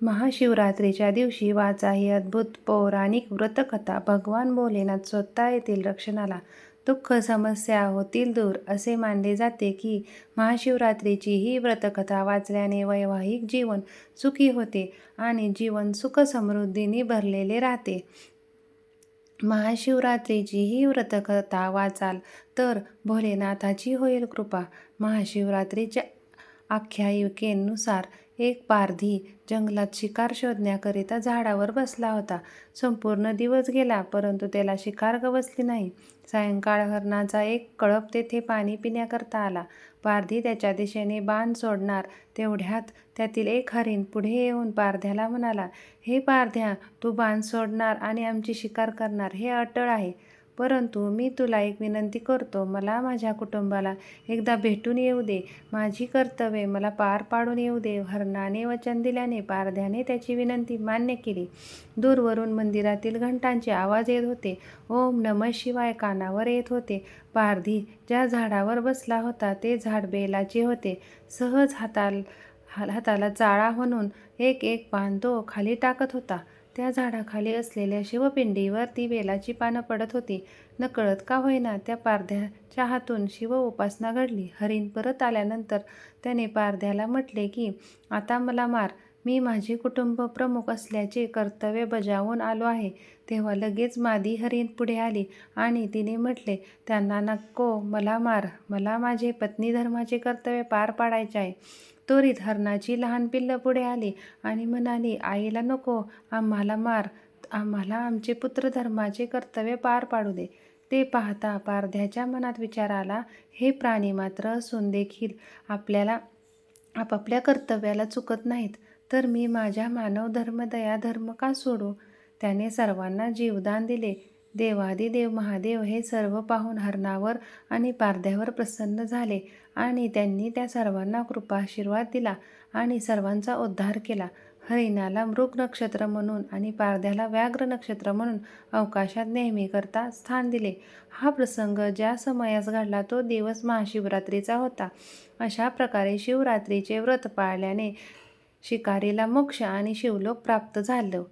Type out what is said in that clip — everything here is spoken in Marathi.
महाशिवरात्रीच्या दिवशी वाचा ही अद्भुत पौराणिक व्रतकथा. भगवान भोलेनाथ स्वतः येतील रक्षणाला, दुःख समस्या होतील दूर असे मानले जाते की महाशिवरात्रीची ही व्रतकथा वाचल्याने वैवाहिक जीवन सुखी होते आणि जीवन सुख समृद्धीने भरलेले राहते. महाशिवरात्रीची ही व्रतकथा वाचाल तर भोलेनाथाची होईल कृपा. महाशिवरात्रीच्या आख्यायिकेनुसार एक पारधी जंगलात शिकार शोधण्याकरिता झाडावर बसला होता. संपूर्ण दिवस गेला परंतु त्याला शिकार गवसली नाही. सायंकाळ हरणाचा एक कळप तेथे पाणी पिण्याकरता आला. पारधी त्याच्या दिशेने बाण सोडणार तेवढ्यात त्यातील एक हरीण पुढे येऊन पारध्याला म्हणाला, हे पारध्या, तू बाण सोडणार आणि आमची शिकार करणार हे अटळ आहे, परंतु मी तुला एक विनंती करतो, मला माझ्या कुटुंबाला एकदा भेटून येऊ दे. माझी कर्तव्ये मला पार पाडून येऊ दे. हरणाने वचन दिल्याने पारध्याने त्याची विनंती मान्य केली. दूरवरून मंदिरातील घंटांचे आवाज येत होते. ओम नमः शिवाय कानावर येत होते. पारधी ज्या झाडावर बसला होता ते झाड बेलाचे होते. सहज हाताला चाळा म्हणून एक एक पान तो खाली टाकत होता. त्या झाडाखाली असलेल्या शिवपिंडीवर ती बेलाची पानं पडत होती. नकळत का होईना त्या पारध्याच्या हातून शिव उपासना घडली. हरीण परत आल्यानंतर त्याने पारध्याला म्हटले की आता मला मार, मी माझे कुटुंब प्रमुख असल्याचे कर्तव्य बजावून आलो आहे. तेव्हा लगेच मादी हरीण पुढे आली आणि तिने म्हटले, त्यांना नको, मला मार, मला माझे पत्नी धर्माचे कर्तव्य पार पाडायचे आहे. त्वरित हरणाची लहान पिल्लं पुढे आली आणि म्हणाली, आईला नको, आम्हाला मार, आम्हाला आमचे पुत्रधर्माचे कर्तव्य पार पाडू दे. ते पाहता पारध्याच्या मनात विचार आला, हे प्राणी मात्र असून देखील आपापल्या कर्तव्याला चुकत नाहीत, तर मी माझ्या मानव धर्म दया धर्म का सोडू. त्याने सर्वांना जीवदान दिले. देवादिदेव महादेव हे सर्व पाहून हरणावर आणि पारध्यावर प्रसन्न झाले आणि त्यांनी त्या सर्वांना कृपाशीर्वाद दिला आणि सर्वांचा उद्धार केला. हरिणाला मृग नक्षत्र म्हणून आणि पारध्याला व्याघ्र नक्षत्र म्हणून अवकाशात नेहमीकरता स्थान दिले. हा प्रसंग ज्या समयास घडला तो दिवस महाशिवरात्रीचा होता. अशा प्रकारे शिवरात्रीचे व्रत पाळल्याने शिकारीला मोक्ष आणि शिवलोक प्राप्त झालं.